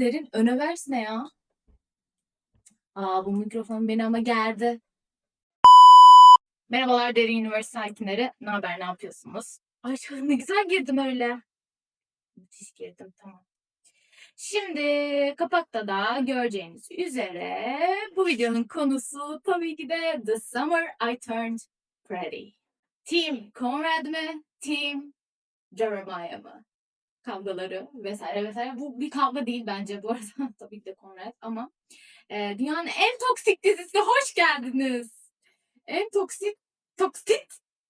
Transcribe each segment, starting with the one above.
Derin öne versene ya. Bu mikrofon beni ama gerdi. Merhabalar Derin Üniversite sakinleri. Ne haber, ne yapıyorsunuz? Ay çok ne güzel girdim öyle. Müthiş girdim, tamam. Şimdi kapakta da göreceğiniz üzere bu videonun konusu tabii ki de The Summer I Turned Pretty. Team Conrad mi? Team Jeremiah mı? Kavgaları vesaire vesaire. Bu bir kavga değil bence bu arada. Tabii ki de Conrad ama dünyanın en toksik dizisi hoş geldiniz. En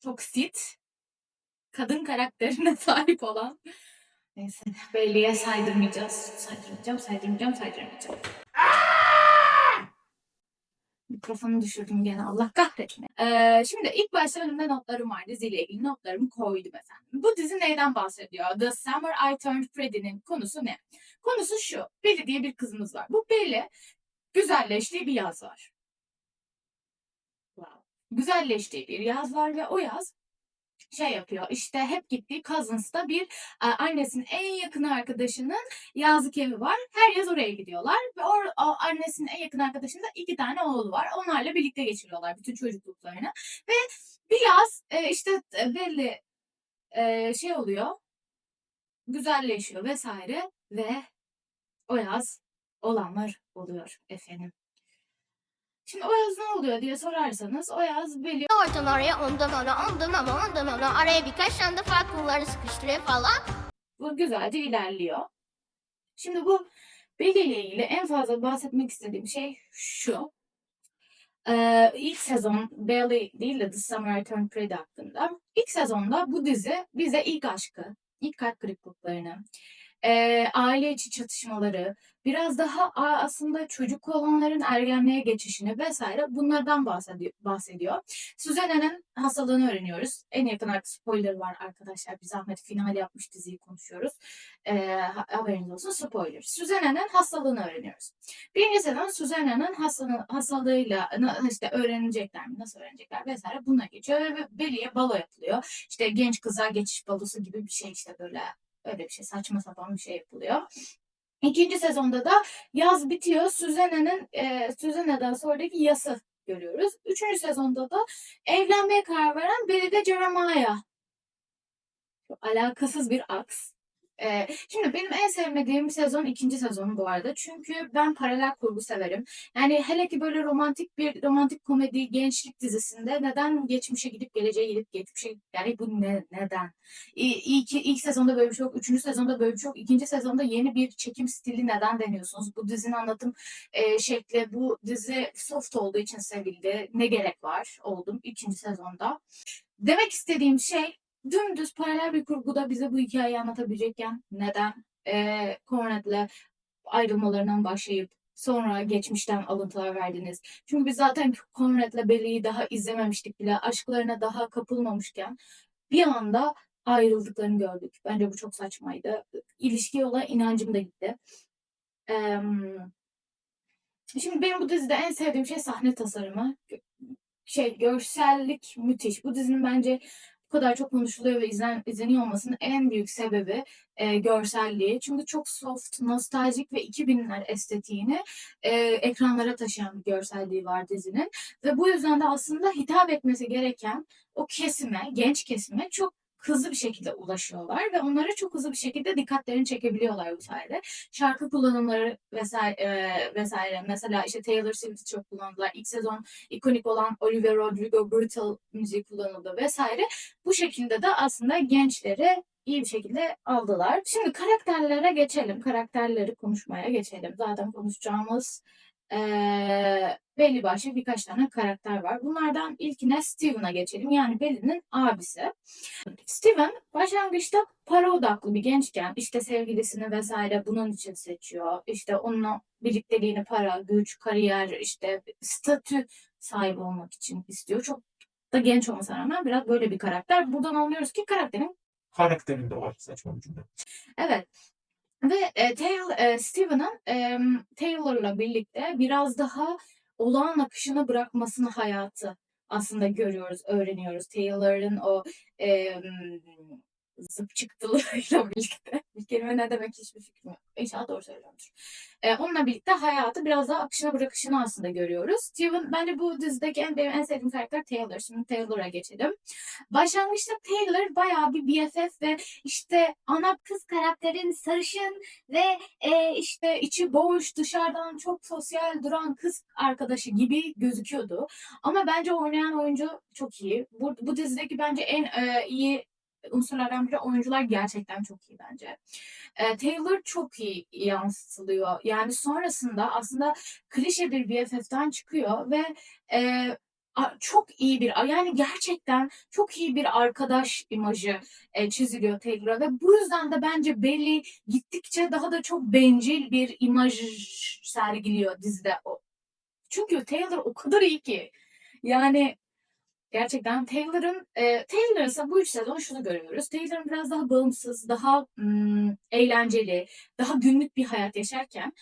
toksit kadın karakterine sahip olan. Neyse belliye saydırmayacağım. Mikrofonu düşürdüm gene Allah kahretme. Şimdi ilk başta önümde notlarım var. Diziyle ilgili notlarımı koydum efendim. Bu dizi neyden bahsediyor? The Summer I Turned Pretty'nin konusu ne? Konusu şu. Belly diye bir kızımız var. Bu Belly güzelleştiği bir yaz var. Wow. Güzelleştiği bir yaz var ve o yaz şey yapıyor işte hep gittiği Cousins'ta bir annesinin en yakın arkadaşının yazlık evi var. Her yaz oraya gidiyorlar ve o annesinin en yakın arkadaşının da 2 tane oğlu var. Onlarla birlikte geçiriyorlar bütün çocukluklarını. Ve bir yaz işte belli şey oluyor, güzelleşiyor vesaire ve o yaz olanlar oluyor efendim. Şimdi o yaz ne oluyor diye sorarsanız o yaz belli Oradan oraya, ondan ona, araya birkaç tane de farklıları sıkıştırıyor falan. bu güzelce ilerliyor. Şimdi bu Belly ile ilgili en fazla bahsetmek istediğim şey şu. İlk sezon Belly değil de The Summer I Turned Pretty hakkında. İlk sezonda bu dizi bize ilk aşkı, ilk kalp kırıklıklarını, aile içi çatışmaları, biraz daha aslında çocuk olanların ergenliğe geçişini vesaire bunlardan bahsediyor. Suzanne'nin hastalığını öğreniyoruz. En yakın spoiler var arkadaşlar. Bir zahmet final yapmış diziyi konuşuyoruz. Haberiniz olsun spoiler. Suzanne'nin hastalığını öğreniyoruz. Birinci sezon Suzanne'nin hastalığıyla işte öğrenecekler mi, nasıl öğrenecekler vesaire buna geçiyor ve Belly'e balo yapılıyor. İşte genç kızlar geçiş balosu gibi bir şey işte böyle öyle bir şey saçma sapan bir şey yapılıyor. İkinci sezonda da yaz bitiyor. Suzanne'den sonraki yası görüyoruz. Üçüncü sezonda da evlenmeye karar veren Belly de Jeremiah. Alakasız bir aks. Şimdi benim en sevmediğim sezon ikinci sezonu bu arada. Çünkü ben paralel kurgu severim. Yani hele ki böyle romantik komedi gençlik dizisinde neden geçmişe gidip geleceğe gidip geçmişe yani bu neden? İlk sezonda böyle bir şey yok. Üçüncü sezonda böyle bir şey yok. İkinci sezonda yeni bir çekim stili neden deniyorsunuz? Bu dizinin anlatım şekli bu dizi soft olduğu için sevildi. Ne gerek var oldum ikinci sezonda. Demek istediğim şey dümdüz paralel bir kurguda bize bu hikayeyi anlatabilecekken neden Cornet'le ayrılmalarından başlayıp sonra geçmişten alıntılar verdiniz? Çünkü biz zaten Conrad'la Belly'yi daha izlememiştik bile. Aşklarına daha kapılmamışken bir anda ayrıldıklarını gördük. Bence bu çok saçmaydı. İlişki olan inancım da gitti. Şimdi benim bu dizide en sevdiğim şey sahne tasarımı. Görsellik müthiş. Bu dizinin bence bu kadar çok konuşuluyor ve izleniyor olmasının en büyük sebebi görselliği. Çünkü çok soft, nostaljik ve 2000'ler estetiğini ekranlara taşıyan bir görselliği var dizinin. Ve bu yüzden de aslında hitap etmesi gereken o kesime, genç kesime çok hızlı bir şekilde ulaşıyorlar ve onlara çok hızlı bir şekilde dikkatlerini çekebiliyorlar bu sayede. Şarkı kullanımları vesaire. Mesela işte Taylor Swift'i çok kullandılar. İlk sezon ikonik olan Olivia Rodrigo Brutal müziği kullanıldı vesaire. Bu şekilde de aslında gençleri iyi bir şekilde aldılar. Şimdi karakterlere geçelim. Karakterleri konuşmaya geçelim. Zaten konuşacağımız belli başlı birkaç tane karakter var. Bunlardan ilkine Steven'a geçelim. Yani Belly'nin abisi. Steven başlangıçta para odaklı bir gençken işte sevgilisini vesaire bunun için seçiyor. İşte onunla birlikteliğini para, güç, kariyer, işte statü sahibi olmak için istiyor. Çok da genç olmasına rağmen biraz böyle bir karakter. Buradan anlıyoruz ki karakterinde var saçma bir cümle. Evet. Ve Steven'ın Taylor'la birlikte biraz daha olağan akışına bırakmasını hayatı aslında görüyoruz, öğreniyoruz. Taylor'ın o zıp çıktılığıyla birlikte. Bir kelime ne demek hiçbir fikrim yok. İnşallah doğru söylüyorumdur. Onunla birlikte hayatı biraz daha akışına bırakışını aslında görüyoruz. Steven bence bu dizideki benim en sevdiğim karakter Taylor. Şimdi Taylor'a geçelim. Başlangıçta Taylor bayağı bir BFF ve işte ana kız karakterin sarışın ve işte içi boş, dışarıdan çok sosyal duran kız arkadaşı gibi gözüküyordu. Ama bence oynayan oyuncu çok iyi. Bu dizideki bence en iyi unsurlardan biri, oyuncular gerçekten çok iyi bence. Taylor çok iyi yansıtılıyor. Yani sonrasında aslında klişe bir BFF'den çıkıyor ve e, çok iyi bir, yani gerçekten çok iyi bir arkadaş imajı çiziliyor Taylor'a ve bu yüzden de bence Belly gittikçe daha da çok bencil bir imaj sergiliyor dizide. Çünkü Taylor o kadar iyi ki. Yani gerçekten Taylor ise bu 3 sezon şunu görüyoruz. Taylor'ın biraz daha bağımsız, daha eğlenceli, daha günlük bir hayat yaşarken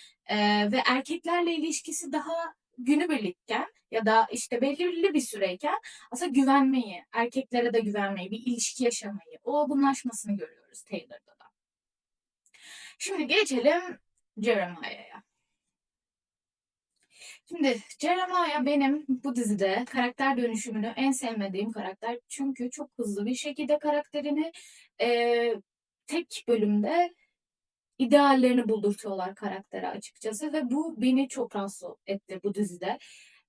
ve erkeklerle ilişkisi daha günübirlikken ya da işte belirli bir süreyken aslında güvenmeyi, erkeklere de güvenmeyi, bir ilişki yaşamayı, o olgunlaşmasını görüyoruz Taylor'da da. Şimdi geçelim Jeremiah'ya. Şimdi Jeremiah benim bu dizide karakter dönüşümünü en sevmediğim karakter. Çünkü çok hızlı bir şekilde karakterini tek bölümde ideallerini buldurtuyorlar karaktere açıkçası ve bu beni çok rahatsız etti bu dizide.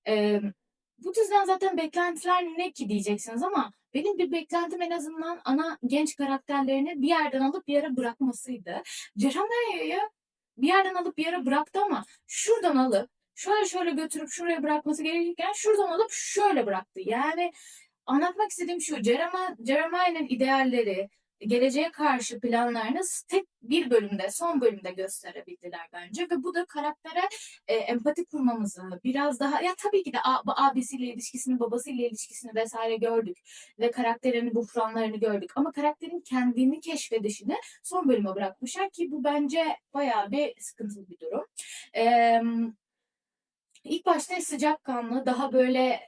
Eee, Bu diziden zaten beklentiler ne ki diyeceksiniz ama benim bir beklentim en azından ana genç karakterlerini bir yerden alıp bir yere bırakmasıydı. Jeremiah'ı bir yerden alıp bir yere bıraktı ama şuradan alıp şöyle götürüp şuraya bırakması gerekirken şuradan alıp şöyle bıraktı. Yani anlatmak istediğim şu, Jeremiah'ın idealleri, geleceğe karşı planlarını tek bir bölümde, son bölümde gösterebildiler bence ve bu da karaktere empati kurmamızı biraz daha, ya tabii ki de abisiyle ilişkisini, babasıyla ilişkisini vesaire gördük ve karakterin buhranlarını gördük ama karakterin kendini keşfedişini son bölüme bırakmışlar ki bu bence bayağı bir sıkıntılı bir durum. Eee İlk başta sıcakkanlı, daha böyle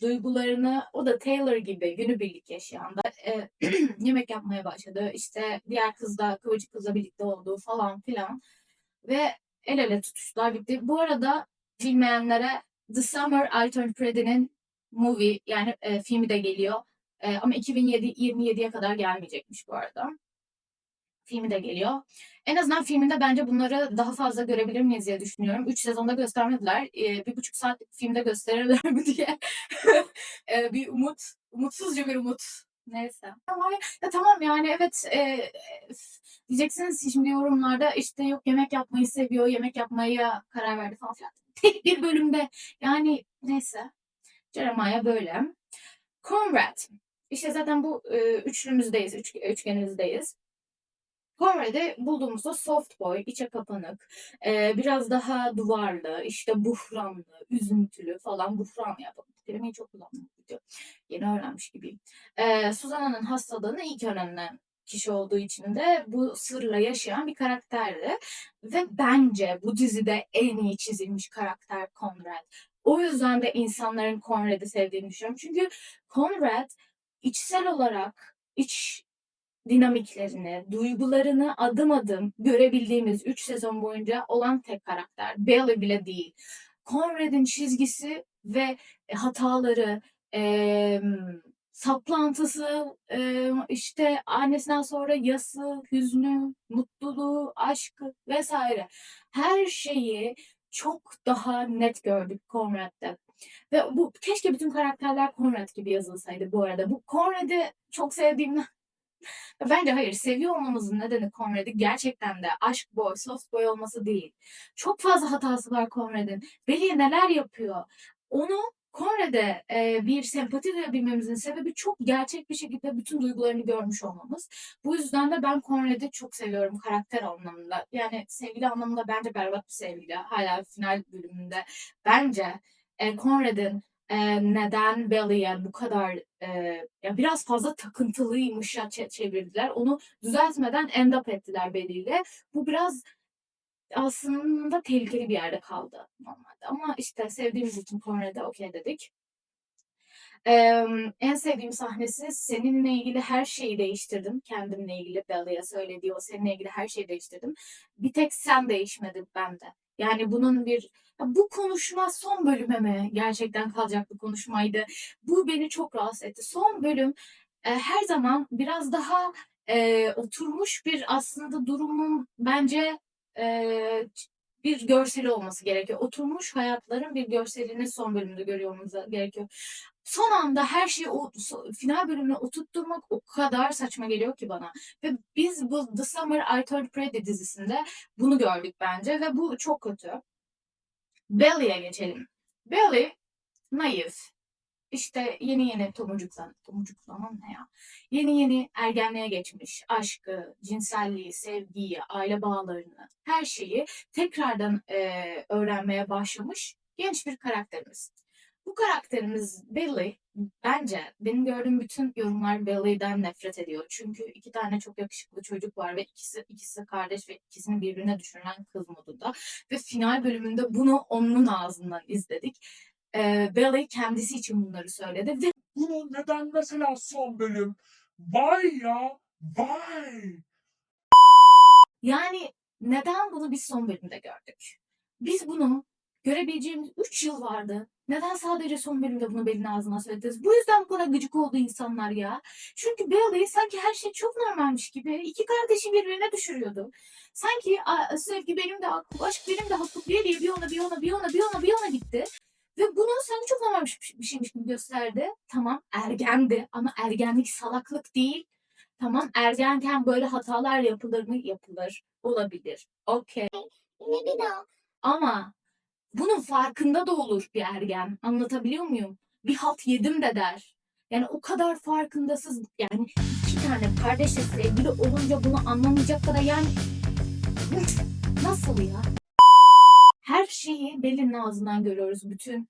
duygularını, o da Taylor gibi günübirlik yaşayan da yemek yapmaya başladı. İşte diğer kızla, kıvırcık kızla birlikte olduğu falan filan ve el ele tutuştular bitti. Bu arada bilmeyenlere The Summer I Turned Pretty'nin movie yani filmi de geliyor. Ama 2027'ye kadar gelmeyecekmiş bu arada. Filmi de geliyor. En azından filminde bence bunları daha fazla görebilir miyiz diye düşünüyorum. 3 sezonda göstermediler. 1,5 saat filmde gösterirler mi diye bir umutsuzca bir umut. Neyse. Ama ya tamam yani evet diyeceksiniz ki şimdi yorumlarda işte yok yemek yapmayı seviyor, yemek yapmaya karar verdi falan filan. Tek bir bölümde yani neyse. Jeremiah böyle. Conrad. İşte zaten bu üçlümüzdeyiz, üçgenimizdeyiz. Conrad'i bulduğumuzda soft boy, içe kapanık, biraz daha duvarlı, işte buhranlı, üzüntülü falan buhran yapalım. Kelimeyi çok kullanmam gerekiyor. Yeni öğrenmiş gibiyim. Susanna'nın hastalığını ilk öğrenen kişi olduğu için de bu sırla yaşayan bir karakterdi. Ve bence bu dizide en iyi çizilmiş karakter Conrad. O yüzden de insanların Conrad'i sevdiğini düşünüyorum. Çünkü Conrad içsel olarak, iç dinamiklerini, duygularını adım adım görebildiğimiz 3 sezon boyunca olan tek karakter. Bailey bile değil. Conrad'in çizgisi ve hataları, saplantısı, işte annesinden sonra yası, hüznü, mutluluğu, aşkı vesaire. Her şeyi çok daha net gördük Conrad'de. Ve bu keşke bütün karakterler Conrad gibi yazılsaydı bu arada. Bu Conrad'i çok sevdiğimden bence hayır. Seviyor olmamızın nedeni Conrad'i gerçekten de aşk boy, soft boy olması değil. Çok fazla hatası var Conrad'in. Belli neler yapıyor. Onu Conrad'e bir sempati duyabilmemizin sebebi çok gerçek bir şekilde bütün duygularını görmüş olmamız. Bu yüzden de ben Conrad'i çok seviyorum karakter anlamında. Yani sevgili anlamında bence berbat bir sevgili. Hala final bölümünde. Bence Conrad'in neden Belly'e bu kadar ya biraz fazla takıntılıymışa çevirdiler. Onu düzeltmeden end up ettiler Belly'yle. Bu biraz aslında tehlikeli bir yerde kaldı normalde. Ama işte sevdiğimiz için Conrad'e okey dedik. En sevdiğim sahnesi seninle ilgili her şeyi değiştirdim. Kendimle ilgili Bella'ya söylediği o seninle ilgili her şeyi değiştirdim. Bir tek sen değişmedin bende. Yani bunun bir bu konuşma son bölüme mi gerçekten kalacak bir konuşmaydı. Bu beni çok rahatsız etti. Son bölüm her zaman biraz daha oturmuş bir aslında durumun bence bir görseli olması gerekiyor. Oturmuş hayatların bir görselini son bölümde görüyor olmamız gerekiyor. Son anda her şeyi final bölümüne oturtturmak o kadar saçma geliyor ki bana. Ve biz bu The Summer I Turned Pretty dizisinde bunu gördük bence ve bu çok kötü. Belly'e geçelim. Belly naif. İşte yeni tomurcuklan ne ya? Yeni ergenliğe geçmiş. Aşkı, cinselliği, sevgiyi, aile bağlarını, her şeyi tekrardan öğrenmeye başlamış genç bir karakterimiz. Bu karakterimiz Billy, bence benim gördüğüm bütün yorumlar Billy'den nefret ediyor. Çünkü iki tane çok yakışıklı çocuk var ve ikisi kardeş ve ikisini birbirine düşüren kız modunda. Ve final bölümünde bunu onun ağzından izledik. Billy kendisi için bunları söyledi ve Bunu neden mesela son bölüm? Vay ya, vay. yani neden bunu biz son bölümde gördük? Biz bunu görebileceğimiz 3 yıl vardı. Neden sadece son bölümde bunu Bell'in ağzına söylediniz? Bu yüzden bu kadar gıcık oldu insanlar ya. Çünkü Belly sanki her şey çok normalmiş gibi iki kardeşi birbirine düşürüyordu. Sanki sevgi benim de hakkım, aşk benim de hakkım diye bir ona gitti. Ve bunu sanki çok normal bir şeymiş gibi gösterdi. Tamam ergendi ama ergenlik salaklık değil. Tamam ergenken böyle hatalar yapılır mı? Yapılır. Olabilir. Okey. Ne bir daha? Ama bunun farkında da olur bir ergen. Anlatabiliyor muyum? Bir halt yedim de der. Yani o kadar farkındasız. Yani iki tane kardeşle sevgili olunca bunu anlamayacak kadar yani nasıl ya? Her şeyi Bell'in ağzından görüyoruz. Bütün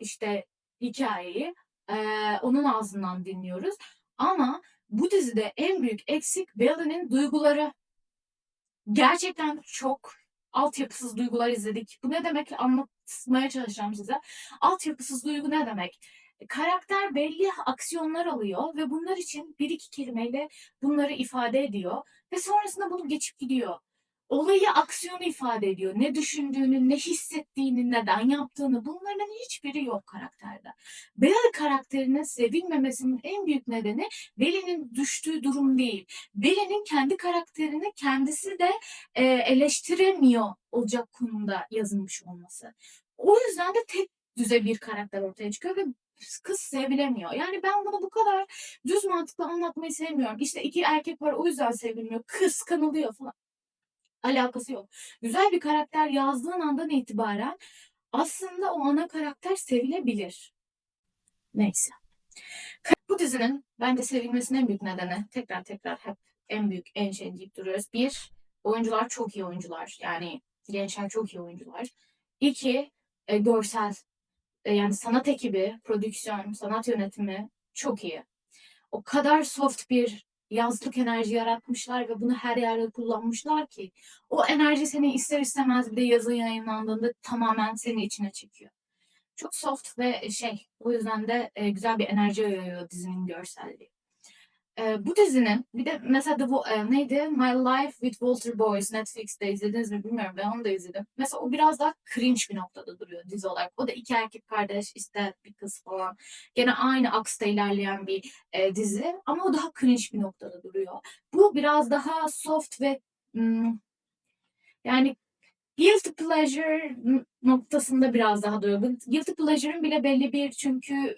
işte hikayeyi onun ağzından dinliyoruz. Ama bu dizide en büyük eksik Bell'in duyguları. Gerçekten çok altyapısız duygular izledik. Bu ne demek anlatmaya çalışacağım size. Altyapısız duygu ne demek? Karakter belli aksiyonlar alıyor ve bunlar için bir iki kelimeyle bunları ifade ediyor ve sonrasında bunu geçip gidiyor. Olayı aksiyonu ifade ediyor. Ne düşündüğünü, ne hissettiğini, neden yaptığını bunların hiçbiri yok karakterde. Bella karakterinin sevilmemesinin en büyük nedeni Belly'nin düştüğü durum değil. Belly'nin kendi karakterini kendisi de eleştiremiyor olacak konumda yazılmış olması. O yüzden de tek düze bir karakter ortaya çıkıyor ve kız sevilemiyor. Yani ben bunu bu kadar düz mantıklı anlatmayı sevmiyorum. İşte iki erkek var o yüzden sevilmiyor. Kıskanılıyor falan. Alakası yok. Güzel bir karakter yazdığın andan itibaren aslında o ana karakter sevilebilir. Neyse. Bu dizinin bence sevilmesinin en büyük nedeni tekrar hep en büyük en şey deyip duruyoruz. Bir, oyuncular çok iyi oyuncular. Yani gençler çok iyi oyuncular. İki, görsel. Yani sanat ekibi, prodüksiyon, sanat yönetimi çok iyi. O kadar soft bir yazlık enerji yaratmışlar ve bunu her yerde kullanmışlar ki o enerji seni ister istemez bir de yazı yayınlandığında tamamen seni içine çekiyor. Çok soft ve o yüzden de güzel bir enerji yayıyor dizinin görselliği. Bu dizinin bir de mesela neydi? My Life with Walter Boys Netflix'te izlediniz mi bilmiyorum. Ben onu da izledim. Mesela o biraz daha cringe bir noktada duruyor dizi olarak. O da iki erkek kardeş işte bir kız falan. Gene aynı aksta ilerleyen bir dizi ama o daha cringe bir noktada duruyor. Bu biraz daha soft ve yani guilty pleasure noktasında biraz daha duruyor. Guilty pleasure'ın bile belli bir çünkü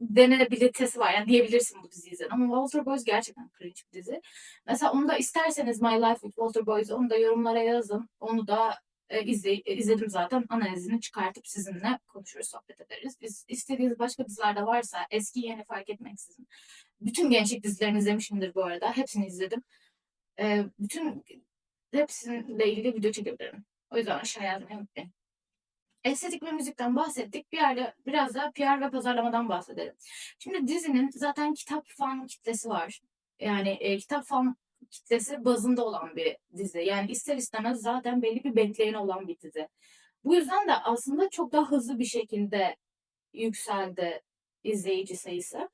denenebilitesi var. Yani diyebilirsin bu diziyi izledin. Ama Walter Boys gerçekten cringe bir dizi. Mesela onu da isterseniz My Life with Walter Boys onu da yorumlara yazın. Onu da izledim zaten. Analizini çıkartıp sizinle konuşuruz, sohbet ederiz. Biz istediğiniz başka dizilerde varsa eski yeni fark etmeksizin. Bütün gençlik dizilerini izlemişimdir bu arada. Hepsini izledim. Bütün hepsiyle ilgili video çekebilirim. O yüzden aşağıya yazmayı unutmayın. Estetik ve müzikten bahsettik. Bir yerde biraz da PR ve pazarlamadan bahsedelim. Şimdi dizinin zaten kitap fan kitlesi var. Yani kitap fan kitlesi bazında olan bir dizi. Yani ister istemez zaten belli bir bekleyeni olan bir dizi. Bu yüzden de aslında çok daha hızlı bir şekilde yükseldi izleyici sayısı.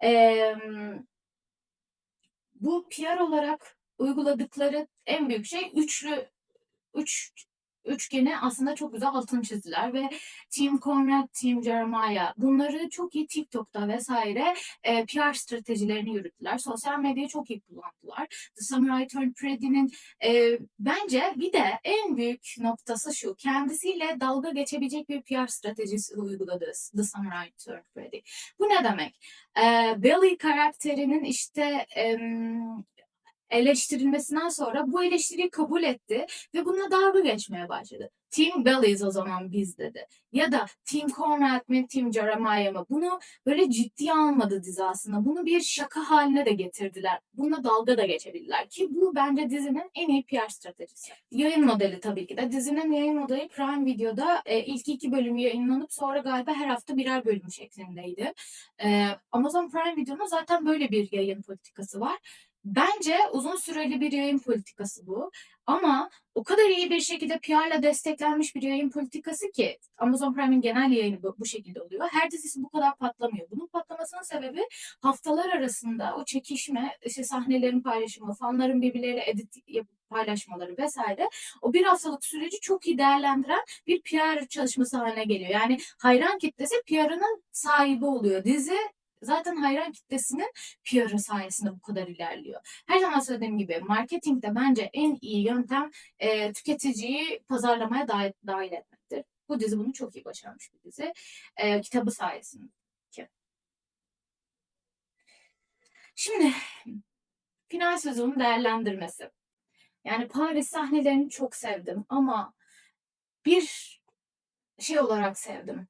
Eee, Bu PR olarak uyguladıkları en büyük şey üç üçgeni aslında çok güzel altını çizdiler ve Team Conrad, Team Jeremiah bunları çok iyi TikTok'ta vesaire PR stratejilerini yürüttüler. Sosyal medyayı çok iyi kullandılar. The Samurai Turned Pretty'nin bence bir de en büyük noktası şu. Kendisiyle dalga geçebilecek bir PR stratejisi uyguladı The Samurai Turned Pretty. Bu ne demek? Belly karakterinin işte eleştirilmesinden sonra bu eleştiriyi kabul etti ve bununla dalga geçmeye başladı. Team Bellies o zaman biz dedi. Ya da Team Conrad mi, Team Jeremiah mı? Bunu böyle ciddiye almadı dizi aslında. Bunu bir şaka haline de getirdiler. Bununla dalga da geçebilirler ki bu bence dizinin en iyi PR stratejisi. Yayın modeli tabii ki de. Dizinin yayın modeli Prime Video'da ilk 2 bölüm yayınlanıp sonra galiba her hafta birer bölüm şeklindeydi. Amazon Prime Video'nun zaten böyle bir yayın politikası var. Bence uzun süreli bir yayın politikası bu. Ama o kadar iyi bir şekilde PR'la desteklenmiş bir yayın politikası ki Amazon Prime'in genel yayını bu şekilde oluyor. Her dizisi bu kadar patlamıyor. Bunun patlamasının sebebi haftalar arasında o çekişme, işte sahnelerin paylaşımı, fanların birbirleriyle edit yapıp paylaşmaları vesaire o bir haftalık süreci çok iyi değerlendiren bir PR çalışması haline geliyor. Yani hayran kitlesi PR'ının sahibi oluyor. Dizi zaten hayran kitlesinin PR'ı sayesinde bu kadar ilerliyor. Her zaman söylediğim gibi marketingde bence en iyi yöntem tüketiciyi pazarlamaya dahil etmektir. Bu dizi bunu çok iyi başarmış bir dizi. Kitabı sayesinde. Şimdi final sezonu değerlendirmesi. Yani Paris sahnelerini çok sevdim ama bir şey olarak sevdim.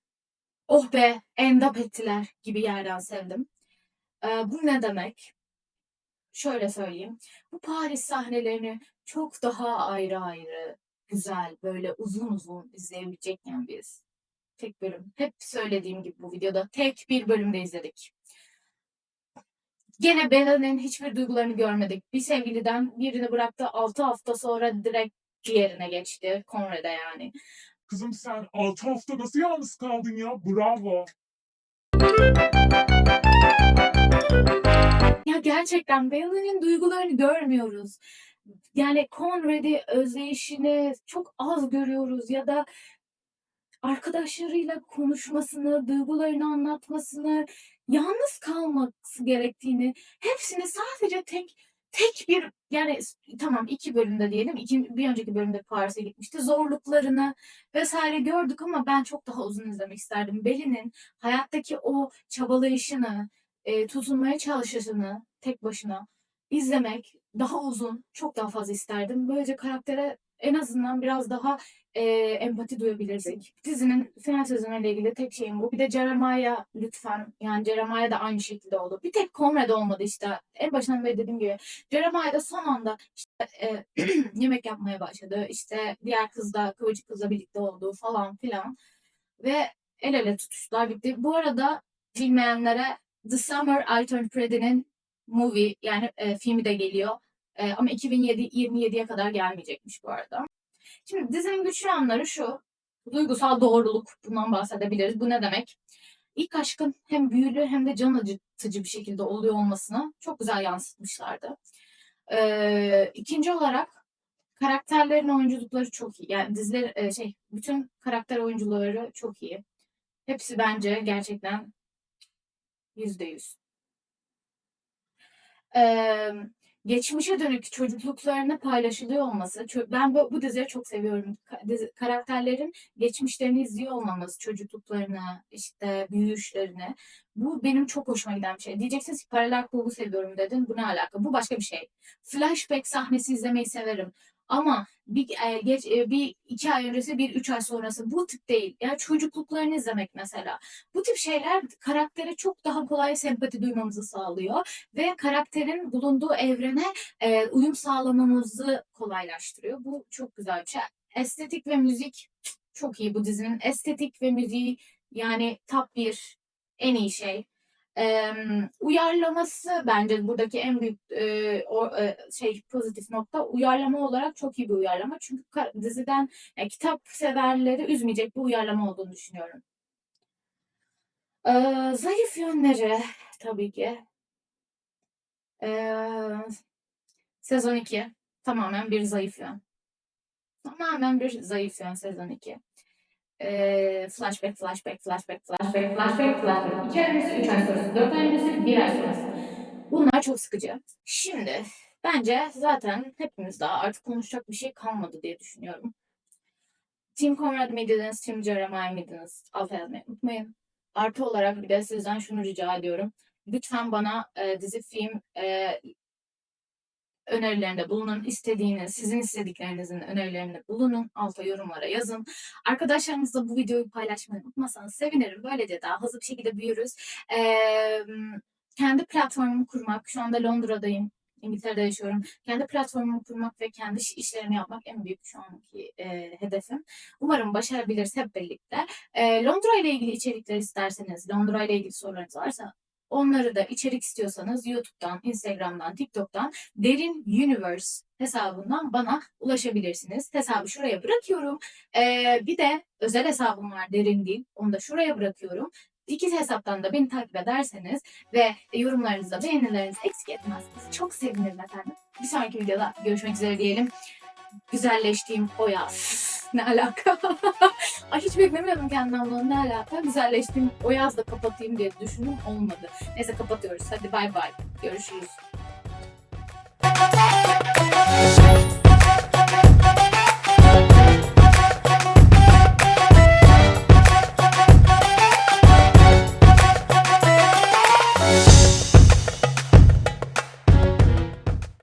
Oh be, end up ettiler gibi yerden sevdim. Bu ne demek? Şöyle söyleyeyim. Bu Paris sahnelerini çok daha ayrı ayrı, güzel, böyle uzun uzun izleyebilecekken biz. Tek bölüm. Hep söylediğim gibi bu videoda tek bir bölümde izledik. Gene Bella'nın hiçbir duygularını görmedik. Bir sevgiliden birini bıraktı 6 hafta sonra direkt diğerine geçti. Conrad'e yani. Kızım sen 6 hafta nasıl yalnız kaldın ya? Bravo. Ya gerçekten Bella'nın duygularını görmüyoruz. Yani Conrad'i özleyişini çok az görüyoruz ya da arkadaşlarıyla konuşmasını, duygularını anlatmasını, yalnız kalması gerektiğini, hepsini sadece tek bir yani tamam 2 bölümde diyelim, bir önceki bölümde Paris'e gitmişti. Zorluklarını vesaire gördük ama ben çok daha uzun izlemek isterdim. Bellie'nin hayattaki o çabalayışını, tutunmaya çalışışını tek başına izlemek daha uzun, çok daha fazla isterdim. Böylece karaktere en azından biraz daha empati duyabilirdik. Dizinin final sezonuyla ilgili tek şeyim bu. Bir de Jeremiah lütfen. Yani Jeremiah da aynı şekilde oldu. Bir tek Conrad olmadı işte. En başından beri dediğim gibi. Jeremiah da son anda işte, yemek yapmaya başladı. İşte diğer kızla, kıvırcık kızla birlikte oldu falan filan. Ve el ele tutuştular bitti. Bu arada bilmeyenlere The Summer I Turned Pretty'nin movie yani filmi de geliyor. Ama 2027'ye kadar gelmeyecekmiş bu arada. Şimdi dizinin güçlü anları şu. Duygusal doğruluk. Bundan bahsedebiliriz. Bu ne demek? İlk aşkın hem büyülü hem de can acıtıcı bir şekilde oluyor olmasını çok güzel yansıtmışlardı. İkinci olarak karakterlerin oyunculukları çok iyi. Yani diziler bütün karakter oyuncuları çok iyi. Hepsi bence gerçekten %100. Eee, Geçmişe dönük çocukluklarını paylaşılıyor olması, ben bu diziyi çok seviyorum. Karakterlerin geçmişlerini izliyor olmamız, çocukluklarını, işte büyüyüşlerini. Bu benim çok hoşuma giden bir şey. Diyeceksiniz ki paralel kurgu seviyorum dedin. Bu ne alaka? Bu başka bir şey. Flashback sahnesi izlemeyi severim. Ama bir 2 ay öncesi, bir 3 ay sonrası bu tip değil. Yani çocukluklarını izlemek mesela. Bu tip şeyler karaktere çok daha kolay sempati duymamızı sağlıyor ve karakterin bulunduğu evrene uyum sağlamamızı kolaylaştırıyor. Bu çok güzel bir şey. Estetik ve müzik çok iyi bu dizinin. Estetik ve müziği yani top bir en iyi şey. Uyarlaması bence buradaki en büyük pozitif nokta uyarlama olarak çok iyi bir uyarlama. Çünkü diziden kitap severleri üzmeyecek bir uyarlama olduğunu düşünüyorum. Zayıf yönleri tabii ki. Sezon 2 tamamen bir zayıf yön. Tamamen bir zayıf yön sezon 2. Flashback, flashback, flashback, flashback, flashback, flashback. 2 ay öncesi, 3 ay sonrası, 4 ay öncesi, 1 ay sonrası. Bunlar çok sıkıcı. Şimdi bence zaten hepimiz daha artık konuşacak bir şey kalmadı diye düşünüyorum. Team Conrad mıydınız, Team Jeremiah mıydınız? Alta yazmayı unutmayın. Artı olarak bir de sizden şunu rica ediyorum. Lütfen bana dizi, film önerilerinde bulunun. İstediğiniz, sizin istediklerinizin önerilerinde bulunun. Alta yorumlara yazın. Arkadaşlarınızla bu videoyu paylaşmayı unutmasanız sevinirim. Böylece daha hızlı bir şekilde büyürüz. Kendi platformumu kurmak, şu anda Londra'dayım. İngiltere'de yaşıyorum. Kendi platformumu kurmak ve kendi işlerimi yapmak en büyük şu anki hedefim. Umarım başarabiliriz hep birlikte. Londra ile ilgili içerikler isterseniz, Londra ile ilgili sorularınız varsa onları da içerik istiyorsanız YouTube'dan, Instagram'dan, TikTok'tan Derin Universe hesabından bana ulaşabilirsiniz. Hesabı şuraya bırakıyorum. Bir de özel hesabım var, Derin değil. Onu da şuraya bırakıyorum. İki hesaptan da beni takip ederseniz ve yorumlarınızı, beğenilerinizi eksik etmezseniz çok sevinirim efendim. Bir sonraki videoda görüşmek üzere diyelim. Güzelleştiğim o yaz. Ne alaka? Ay hiç beklemiyordum kendimden bunu. Ne alaka? Güzelleştiğim o yaz da kapatayım diye düşündüm. Olmadı. Neyse kapatıyoruz. Hadi bay bay. Görüşürüz.